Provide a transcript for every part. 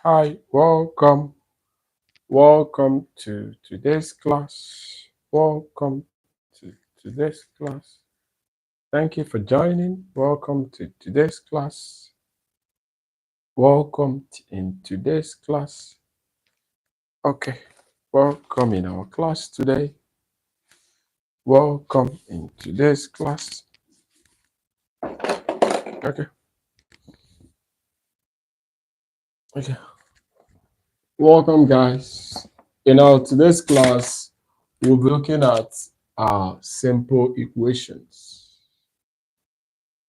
Hi, welcome to today's class. Welcome to today's class. Thank you for joining. Welcome to today's class. In today's class. Okay, welcome in our class today. Welcome in today's class. Okay, okay. Welcome, guys. In our today's class, we'll be looking at simple equations.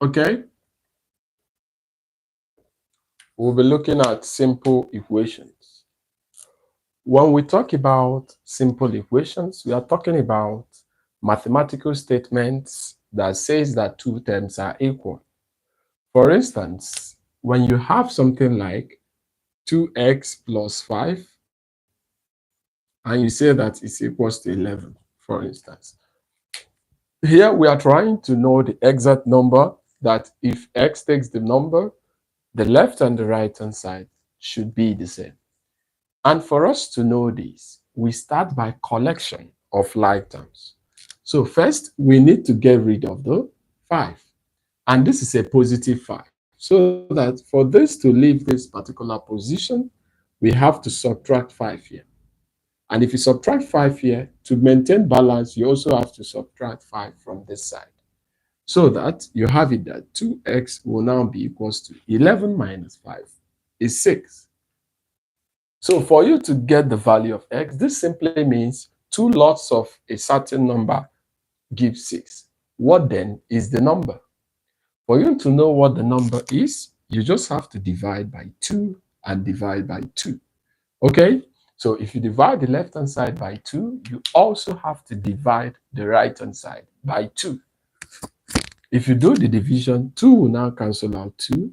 Okay, we'll be looking at simple equations. When we talk about simple equations, we are talking about mathematical statements that says that two terms are equal. For instance, when you have something like 2x plus 5 and you say that it's equals to 11, for instance. Here we are trying to know the exact number that if x takes the number, the left and the right hand side should be the same. And for us to know this, we start by collection of like terms. So first, we need to get rid of the 5. And this is a positive 5. So that for this to leave this particular position, we have to subtract 5 here. And if you subtract 5 here, to maintain balance, you also have to subtract 5 from this side. So that you have it that 2x will now be equals to 11 minus 5 is 6. So for you to get the value of x, this simply means 2 lots of a certain number gives 6. What then is the number? For you to know what the number is, you just have to divide by 2 and divide by 2. Okay? So if you divide the left-hand side by 2, you also have to divide the right-hand side by 2. If you do the division, 2 will now cancel out 2.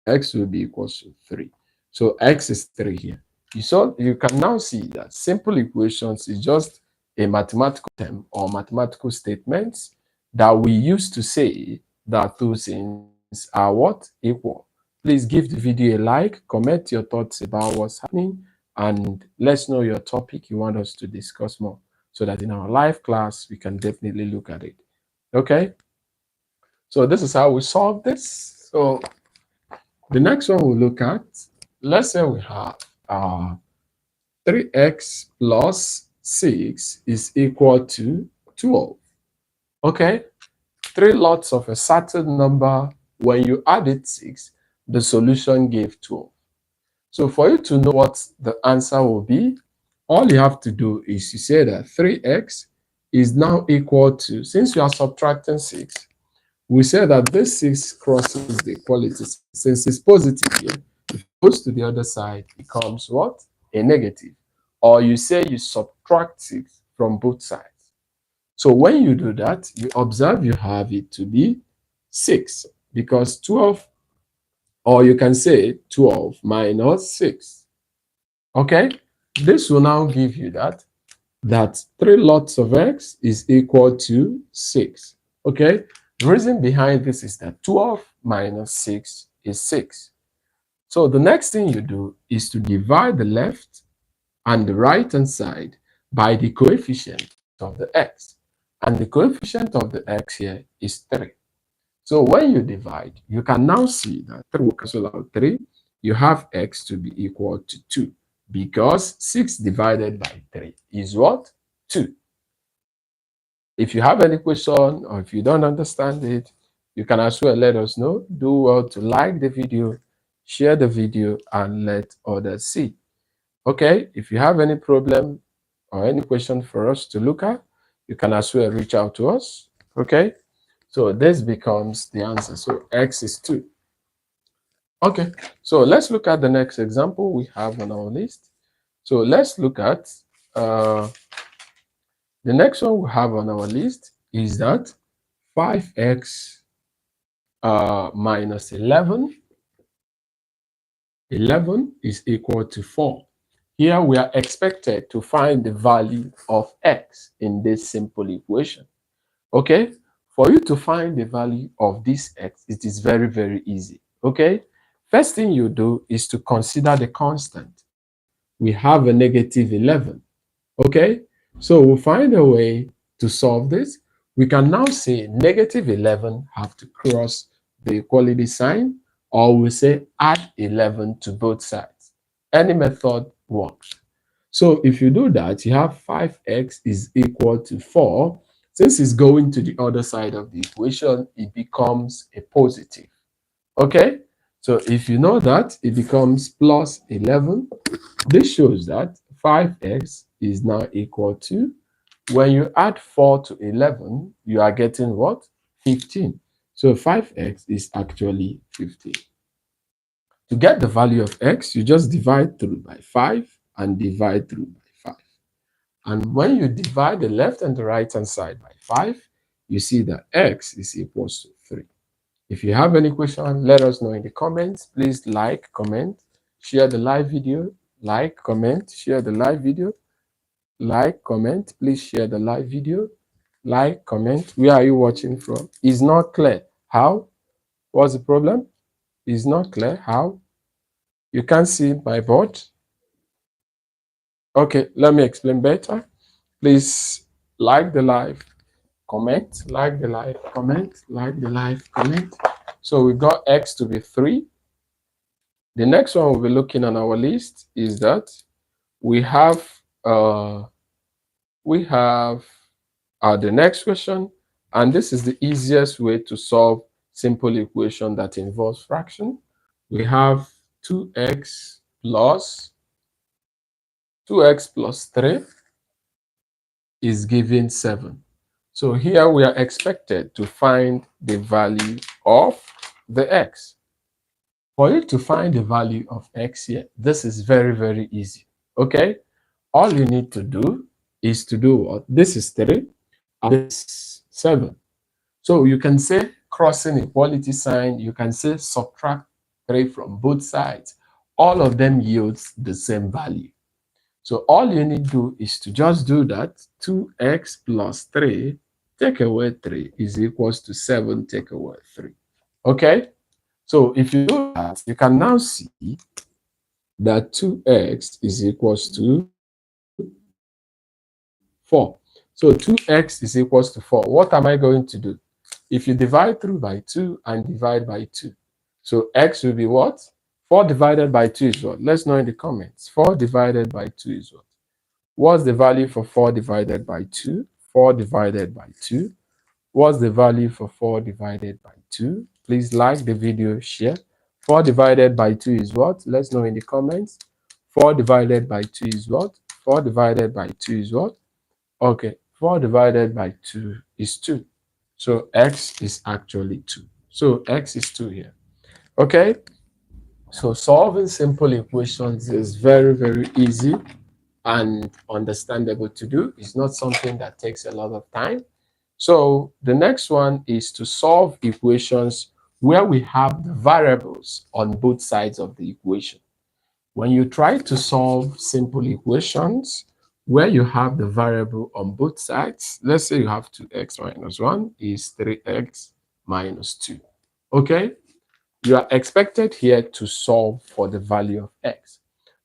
X will be equals to 3. So x is 3 here. You can now see that simple equations is just a mathematical term or mathematical statements that we use to say that two things are what? Equal. Please give the video a like, comment your thoughts about what's happening, and let's know your topic you want us to discuss more so that in our live class we can definitely look at it. Okay? So this is how we solve this. So the next one we'll look at, let's say we have 3x plus 6 is equal to 12. Okay? 3 lots of a certain number, when you added 6, the solution gave 12. So for you to know what the answer will be, all you have to do is to say that 3x is now equal to, since you are subtracting 6, we say that this 6 crosses the equality. Since it's positive here, if it goes to the other side, it becomes what? A negative. Or you say you subtract 6 from both sides. So when you do that, you observe you have it to be 6, because 12, or you can say 12 minus 6. Okay? This will now give you that 3 lots of x is equal to 6. Okay? The reason behind this is that 12 minus 6 is 6. So the next thing you do is to divide the left and the right hand side by the coefficient of the x. And the coefficient of the x here is 3. So when you divide, you can now see that 3 will cancel out 3. You have x to be equal to 2, because 6 divided by 3 is what? 2. If you have any question or if you don't understand it, you can as well let us know. Do well to like the video, share the video, and let others see. Okay, if you have any problem or any question for us to look at, you can as well reach out to us. Okay, so this becomes the answer. So x is 2. Okay, so let's look at the next example we have on our list. So let's look at the next one we have on our list is that 5x minus 11 is equal to 4. Here we are expected to find the value of x in this simple equation. Okay, for you to find the value of this x, it is very, very easy. Okay, First thing you do is to consider the constant. We have a negative 11. Okay, so we'll find a way to solve this. We can now say negative 11 have to cross the equality sign, or we say add 11 to both sides. Any method works. So if you do that, you have 5x is equal to 4. Since it's going to the other side of the equation, it becomes a positive. Okay, so if you know that, it becomes plus 11. This shows that 5x is now equal to, when you add 4 to 11, you are getting what? 15. So 5x is actually 15. To get the value of x, you just divide through by 5 and divide through by 5. And when you divide the left and the right hand side by 5, you see that x is equals to 3. If you have any question, let us know in the comments. Please like, comment, share the live video, like, comment, share the live video, like, comment, please share the live video, like, comment. Where are you watching from? It's not clear. How? What's the problem? It's not clear. How? You can't see my board. Okay, let me explain better. Please like the live, comment, like the live, comment, like the live, comment. So we got x to be 3. The next one we'll be looking on our list is that we have uh, the next question, and this is the easiest way to solve simple equation that involves fraction. We have 2x plus 3 is given 7. So here we are expected to find the value of the x. For you to find the value of x here, this is very, very easy. Okay? All you need to do is to do what? This is 3 and this is 7. So you can say crossing equality sign, you can say subtract 3 from both sides. All of them yields the same value. So all you need to do is to just do that. 2x plus 3, take away 3 is equals to 7, take away 3. Okay? So if you do that, you can now see that 2x is equals to 4. So 2x is equals to 4. What am I going to do? If you divide through by 2 and divide by 2, so x will be what? 4 divided by 2 is what? Let's know in the comments. 4 divided by 2 is what? What's the value for 4 divided by 2? 4 divided by 2. What's the value for 4 divided by 2? Please like the video, share. 4 divided by 2 is what? Let's know in the comments. 4 divided by 2 is what? 4 divided by 2 is what? Okay, 4 divided by 2 is 2. So x is actually 2. So x is 2 here. Okay, so solving simple equations is very, very easy and understandable to do. It's not something that takes a lot of time. So the next one is to solve equations where we have the variables on both sides of the equation. When you try to solve simple equations where you have the variable on both sides, let's say you have 2x minus 1 is 3x minus 2. Okay? You are expected here to solve for the value of x.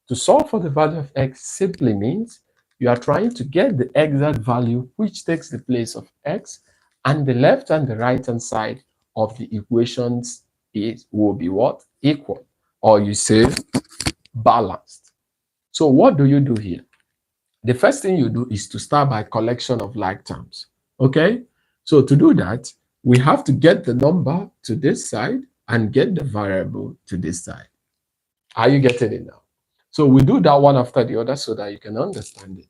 To solve for the value of x simply means you are trying to get the exact value which takes the place of x, and the left and the right hand side of the equations will be what? Equal, or you say balanced. So what do you do here? The first thing you do is to start by collection of like terms. Okay? So to do that, we have to get the number to this side and get the variable to this side. Are you getting it now? So we do that one after the other so that you can understand it.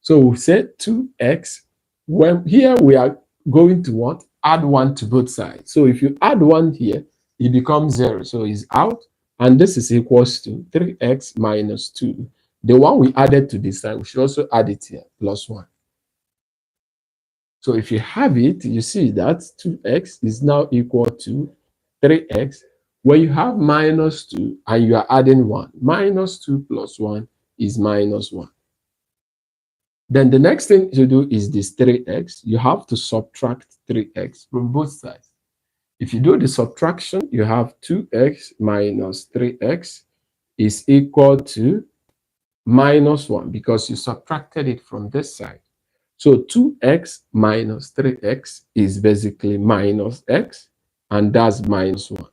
So we say 2x. When here we are going to what? Add 1 to both sides. So if you add 1 here, it becomes 0. So it's out. And this is equals to 3x minus 2. The one we added to this side, we should also add it here, plus 1. So if you have it, you see that 2x is now equal to 3x. When you have minus 2 and you are adding 1, minus 2 plus 1 is minus 1. Then the next thing to do is this 3x. You have to subtract 3x from both sides. If you do the subtraction, you have 2x minus 3x is equal to minus 1 because you subtracted it from this side. So 2x minus 3x is basically minus x, and that's minus 1.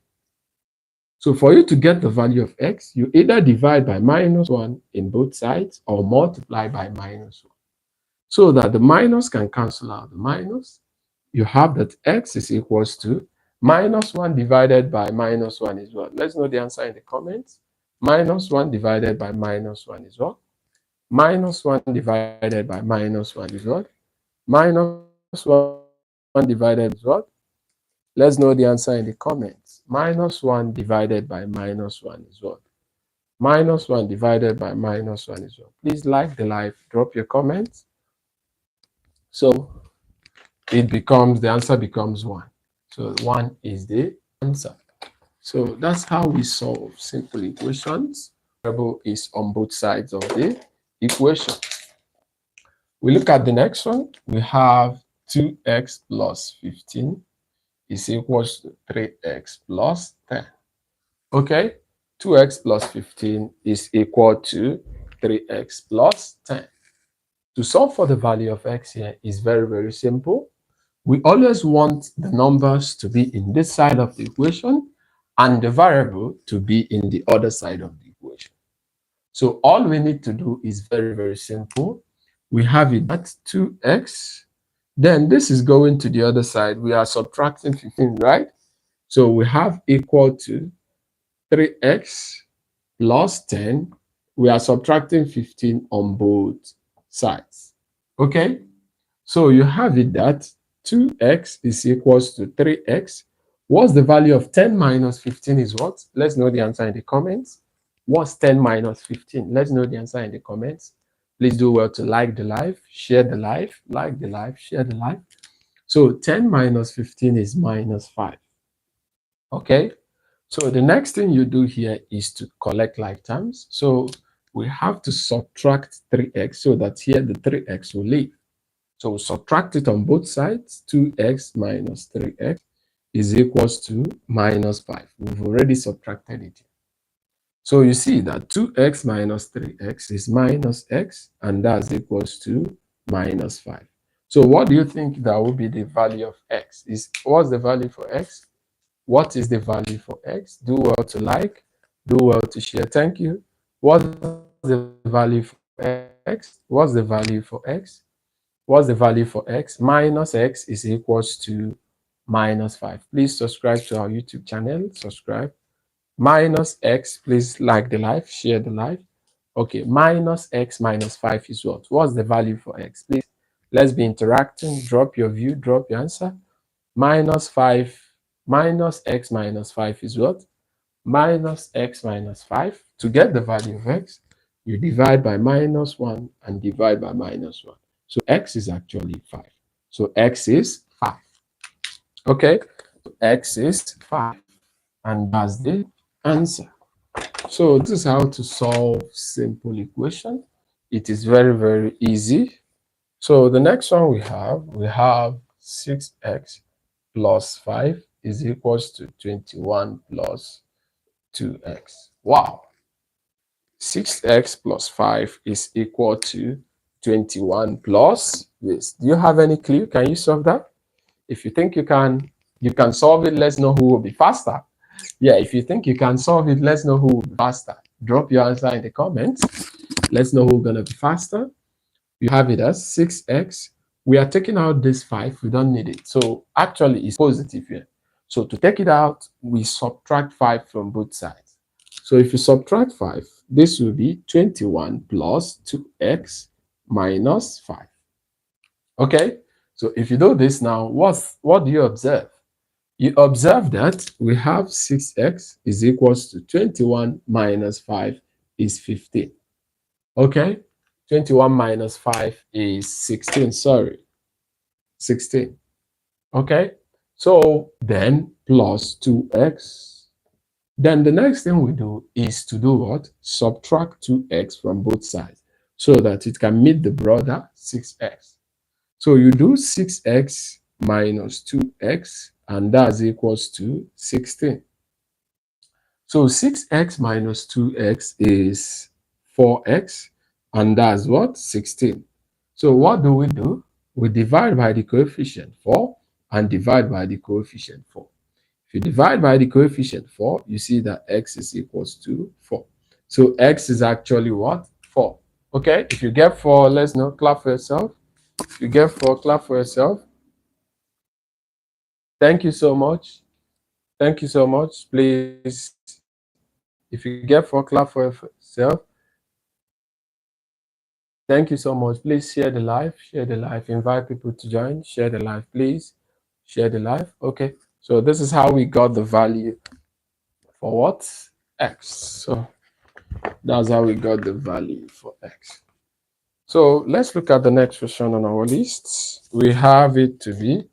So for you to get the value of x, you either divide by minus 1 in both sides or multiply by minus 1. So that the minus can cancel out the minus, you have that x is equals to minus 1 divided by minus 1 is what? Let's know the answer in the comments. Minus 1 divided by minus 1 is what? Minus 1 divided by minus 1 is what? Minus 1 divided by what? Let's know the answer in the comments. Minus 1 divided by minus 1 is what? Minus 1 divided by minus 1 is what? Please like the live, drop your comments. So the answer becomes 1. So 1 is the answer. So that's how we solve simple equations. Variable is on both sides of the equation. We look at the next one. We have 2x plus 15 is equals to 3x plus 10. Okay, 2x plus 15 is equal to 3x plus 10. To solve for the value of x here is very, very simple. We always want the numbers to be in this side of the equation and the variable to be in the other side of the equation. So all we need to do is very, very simple. We have it at 2x. Then this is going to the other side. We are subtracting 15, right? So we have equal to 3x plus 10. We are subtracting 15 on both sides. Okay? So you have it that 2x is equals to 3x. What's the value of 10 minus 15 is what? Let's know the answer in the comments. What's 10 minus 15? Let's know the answer in the comments. Please do well to like the live, share the live, like the live, share the live. So 10 minus 15 is minus 5. Okay? So the next thing you do here is to collect like terms. So we have to subtract 3x so that here the 3x will leave. So we subtract it on both sides. 2x minus 3x is equals to minus 5. We've already subtracted it. So you see that 2x minus 3x is minus x, and that's equals to minus 5. So what do you think that will be the value of x? What's the value for x? What is the value for x? Do well to like, do well to share. Thank you. What's the value for x? What's the value for x? What's the value for x? Minus x is equals to minus 5. Please subscribe to our YouTube channel. Subscribe. Minus x, please like the live, share the live. Okay, minus x minus 5 is what? What's the value for x? Please, let's be interacting. Drop your view, drop your answer. Minus 5, minus x minus 5 is what? Minus x minus 5. To get the value of x, you divide by minus 1 and divide by minus 1. So x is actually 5. So x is 5. Okay, so x is 5. And that's the answer. So this is how to solve simple equation. It is very, very easy. So the next one we have 6x plus 5 is equals to 21 plus 2x. Wow. 6x plus 5 is equal to 21 plus this. Do you have any clue? Can you solve that? If you think you can solve it. Let's know who will be faster. Yeah, if you think you can solve it, let's know who will be faster. Drop your answer in the comments. Let's know who's going to be faster. You have it as 6x. We are taking out this 5. We don't need it. So actually, it's positive here. So to take it out, we subtract 5 from both sides. So if you subtract 5, this will be 21 plus 2x minus 5. Okay? So if you do this now, what do you observe? You observe that we have 6x is equals to 21 minus 5 is 15. Okay? 21 minus 5 is 16, sorry. 16. Okay? So then plus 2x. Then the next thing we do is to do what? Subtract 2x from both sides so that it can meet the brother 6x. So you do 6x minus 2x and that's equals to 16. So 6x minus 2x is 4x, and that's what? 16. So what do? We divide by the coefficient 4 and divide by the coefficient 4. If you divide by the coefficient 4, you see that x is equals to 4. So x is actually what? 4. Okay, if you get 4, let's know, clap for yourself. If you get 4, clap for yourself. Thank you so much. Thank you so much. Please, if you get 4, clap for yourself. Thank you so much. Please share the live. Share the live. Invite people to join. Share the live, please. Share the live. Okay. So this is how we got the value for what? X. So that's how we got the value for X. So let's look at the next question on our list. We have it to be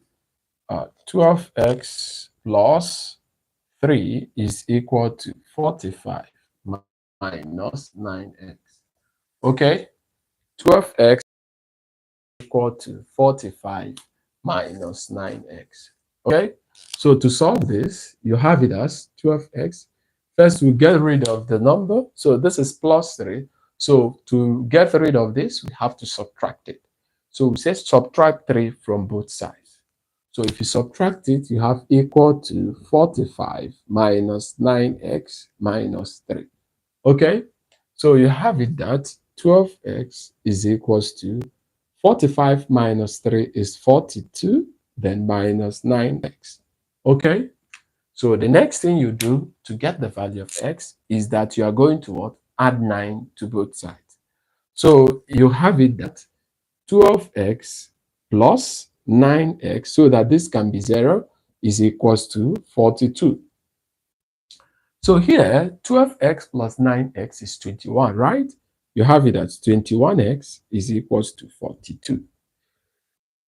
12x plus 3 is equal to 45 minus 9x. Okay. 12x equal to 45 minus 9x. Okay, so to solve this, you have it as 12x. First, we get rid of the number. So this is plus 3. So to get rid of this, we have to subtract it. So we say subtract 3 from both sides. So if you subtract it, you have equal to 45 minus 9x minus 3. Okay, so you have it that 12x is equals to 45 minus 3 is 42, then minus 9x. Okay, so the next thing you do to get the value of x is that you are going to what? Add 9 to both sides. So you have it that 12x plus 9x, so that this can be 0, is equals to 42. So here, 12x plus 9x is 21, right? You have it as 21x is equals to 42.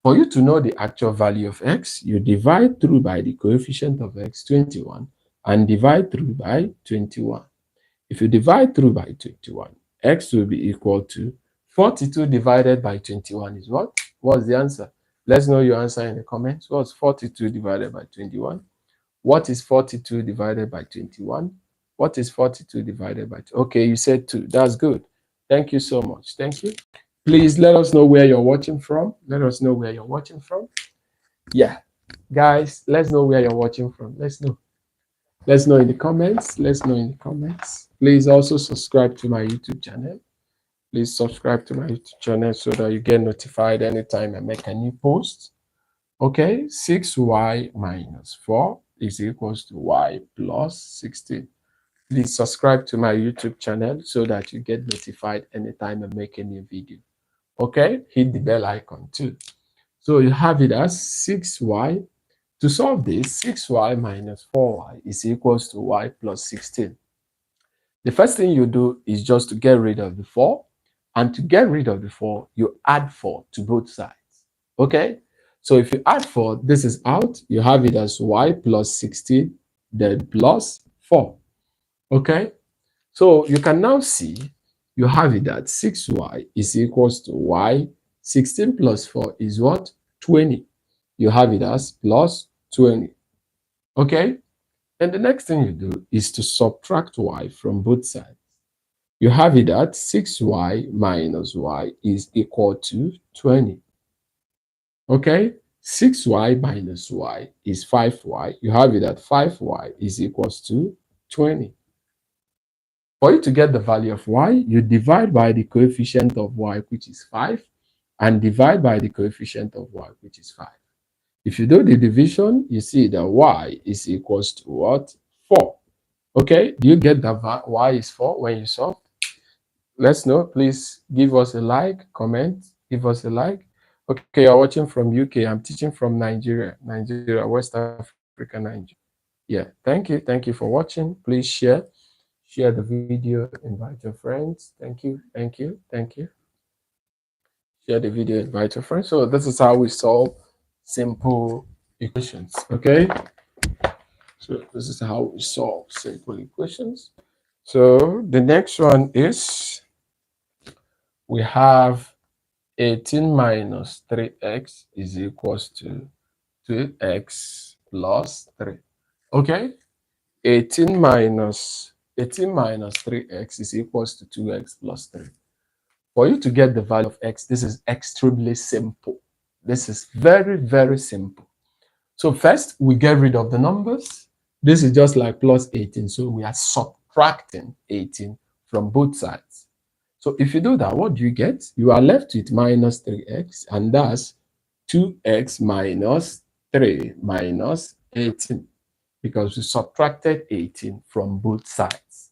For you to know the actual value of x, you divide through by the coefficient of x, 21, and divide through by 21. If you divide through by 21, x will be equal to 42 divided by 21 is what? What's the answer? Let's know your answer in the comments. What's 42 divided by 21? What is 42 divided by 21? What is 42 divided by 2? Okay, you said 2. That's good. Thank you so much. Thank you. Please let us know where you're watching from. Let us know where you're watching from. Yeah, guys, let's know where you're watching from. Let's know. Let's know in the comments. Let's know in the comments. Please also subscribe to my YouTube channel. Please subscribe to my YouTube channel so that you get notified anytime I make a new post. Okay, 6y minus 4 is equals to y plus 16. Please subscribe to my YouTube channel so that you get notified anytime I make a new video. Okay, hit the bell icon too. So you have it as 6y. To solve this, 6y minus 4y is equals to y plus 16. The first thing you do is just to get rid of the 4. And to get rid of the 4, you add 4 to both sides. Okay? So if you add 4, this is out. You have it as y plus 16, then plus 4. Okay? So you can now see you have it that 6y is equals to y. 16 plus 4 is what? 20. You have it as plus 20. Okay? And the next thing you do is to subtract y from both sides. You have it that 6y minus y is equal to 20. Okay? 6y minus y is 5y. You have it that 5y is equals to 20. For you to get the value of y, you divide by the coefficient of y, which is 5, and divide by the coefficient of y, which is 5. If you do the division, you see that y is equals to what? 4. Okay, do you get that y is 4 when you solve? Let's know. Please give us a like, comment, give us a like. Okay, you're watching from UK. I'm teaching from Nigeria, West Africa, Nigeria. Yeah, thank you. Thank you for watching. Please share the video, invite your friends. Thank you, thank you, thank you. Share the video, invite your friends. So this is how we solve simple equations. Okay, so this is how we solve simple equations. So the next one is we have 18 minus 3x is equals to 2x plus 3. Okay? 18 minus 3x is equals to 2x plus 3. For you to get the value of x, this is extremely simple. This is very, very simple. So first, we get rid of the numbers. This is just like plus 18. So we are subtracting 18 from both sides. So if you do that, what do you get? You are left with minus 3x, and that's 2x minus 3 minus 18, because we subtracted 18 from both sides.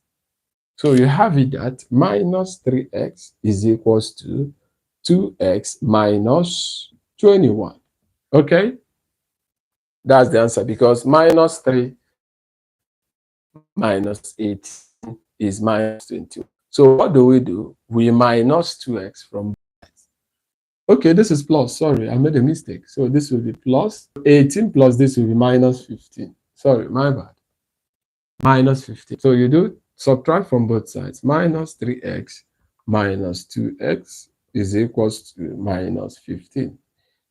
So you have it that minus 3x is equals to 2x minus 21. Okay? That's the answer, because minus 3 minus 18 is minus 21. So what do? We minus 2x from both sides. Okay, this is plus. Sorry, I made a mistake. So this will be plus 18 plus this will be minus 15. Sorry, my bad. Minus 15. So you do subtract from both sides. Minus 3x minus 2x is equals to minus 15.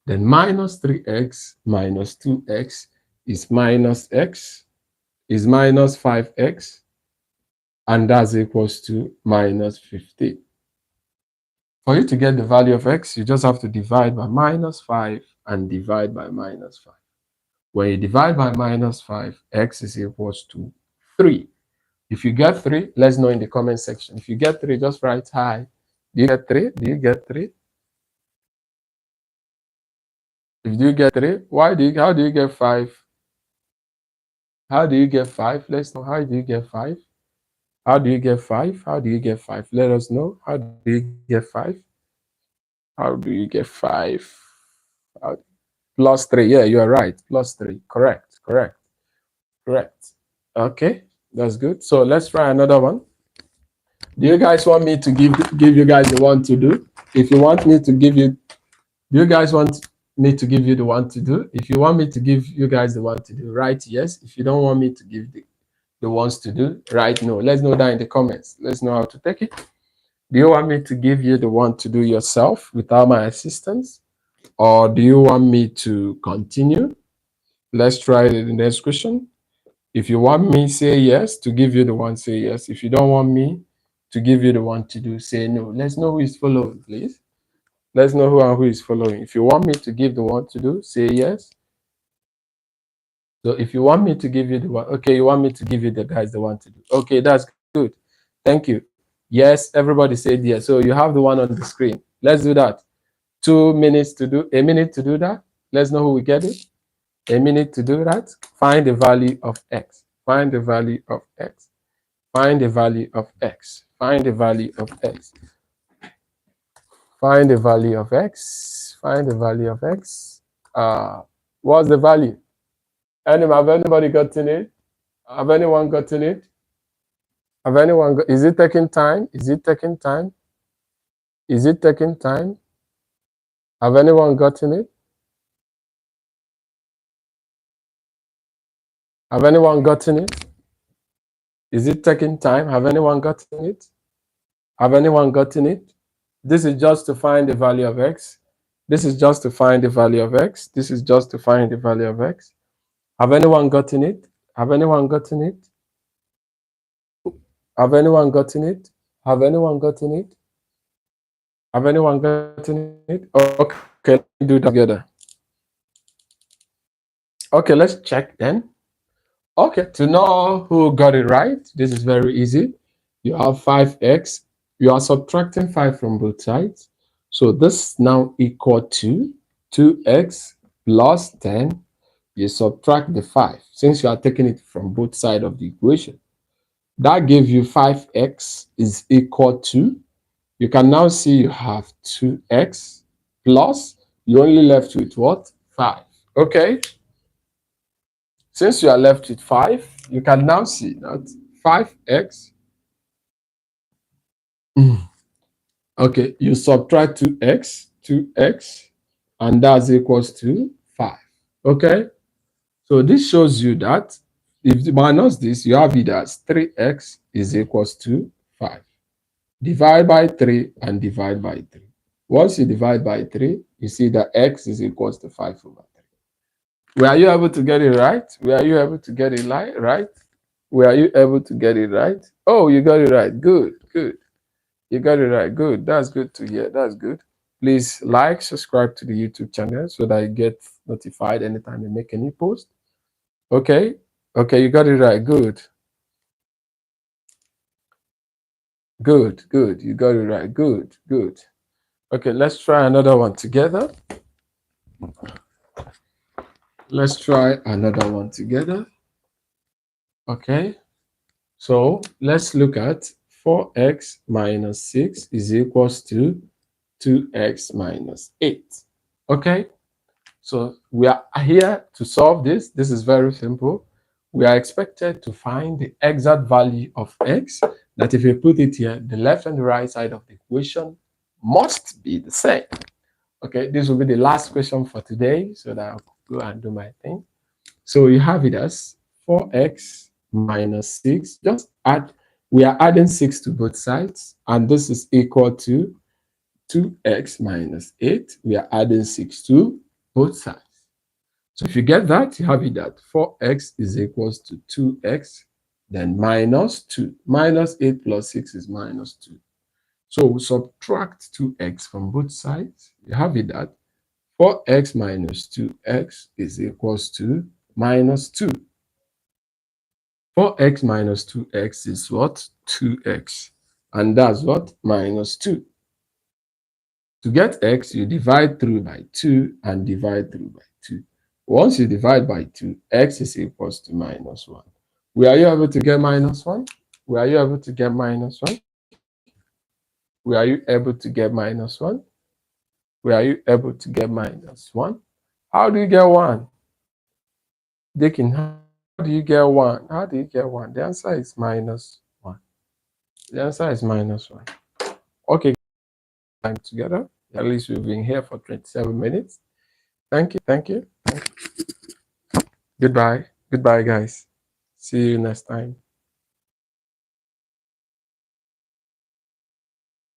Then minus 3x minus 2x is minus x, is minus 5x, and that's equals to minus 15. For you to get the value of x, you just have to divide by minus 5 and divide by minus 5. When you divide by minus 5, x is equals to 3. If you get 3, let's know in the comment section. If you get 3, just write hi. Do you get 3? Do you get 3? If you get 3, how do you get 5? How do you get 5? Let's know. How do you get 5? How do you get 5? How do you get 5? Let us know. How do you get 5? How do you get 5? How, plus 3. Yeah, you are right. Plus 3. Correct. Correct. Correct. Okay, that's good. So let's try another one. Do you guys want me to give you guys the one to do? If you want me to give you, do you guys want me to give you the one to do? If you want me to give you guys the one to do, write yes. If you don't want me to give the ones to do, write no. Let's know that in the comments. Let's know how to take it. Do you want me to give you the one to do yourself without my assistance? Or do you want me to continue? Let's try the next question. If you want me, say yes. To give you the one, say yes. If you don't want me to give you the one to do, say no. Let's know who is following, please. Let's know who is following. If you want me to give the one to do, say yes. So if you want me to give you the one, okay, you want me to give you the guys the one to do. Okay, that's good. Thank you. Yes, everybody said yes. So you have the one on the screen. Let's do that. 2 minutes to do, a minute to do that. Let's know who will get it. A minute to do that. Find the value of x. Find the value of x. Find the value of x. Find the value of x. Find the value of x. Find the value of x. What's the value? Have anybody gotten it? Have anyone gotten it? Have anyone got, is it taking time? Is it taking time? Is it taking time? Have anyone gotten it? Have anyone gotten it? Is it taking time? Have anyone gotten it? Have anyone gotten it? This is just to find the value of x. This is just to find the value of x. This is just to find the value of x. Have anyone gotten it? Have anyone gotten it? Have anyone gotten it? Have anyone gotten it? Have anyone gotten it? Okay, let me do that together. Okay, let's check then. Okay, to know who got it right, this is very easy. You have 5x. You are subtracting 5 from both sides. So this now equal to 2x plus 10. You subtract the 5 since you are taking it from both sides of the equation. That gives you 5x is equal to, you can now see you have 2x plus, you only left with what? 5. Okay. Since you are left with 5, you can now see that 5x. Okay, you subtract 2x, and that's equals to 5. Okay, so this shows you that if you minus this, you have it as 3x is equals to 5. Divide by 3 and divide by 3. Once you divide by 3, you see that x is equals to 5 over 3. Were you able to get it right? Were you able to get it right? Were you able to get it right? Oh, you got it right. Good, good. You got it right. Good. That's good to hear. That's good. Please like, subscribe to the YouTube channel so that you get notified anytime I make any post. Okay. Okay, you got it right. Good. Good, good. You got it right. Good, good. Okay, let's try another one together. Let's try another one together. Okay. So let's look at 4x minus 6 is equals to 2x minus 8. Okay. So we are here to solve this. This is very simple. We are expected to find the exact value of x, that if you put it here, the left and the right side of the equation must be the same. Okay, this will be the last question for today, so that I'll go and do my thing. So you have it as 4x minus 6. Just add, we are adding 6 to both sides, and this is equal to 2x minus 8. We are adding 6 to both sides. So if you get that, you have it that 4x is equals to 2x, then minus 2. Minus 8 plus 6 is minus 2. So we subtract 2x from both sides. You have it that 4x minus 2x is equals to minus 2. 4x minus 2x is what? 2x. And that's what? Minus 2. To get x, you divide through by 2 and divide through by 2. Once you divide by 2, x is equals to minus 1. Were you able to get minus 1? Were you able to get minus 1? Were you able to get minus 1? Were you able to get minus 1? How do you get 1? Dikin, how do you get 1? How do you get 1? The answer is minus 1. The answer is minus 1. Okay, time together. At least we've been here for 27 minutes. Thank you, thank you. Goodbye. Goodbye, guys. See you next time.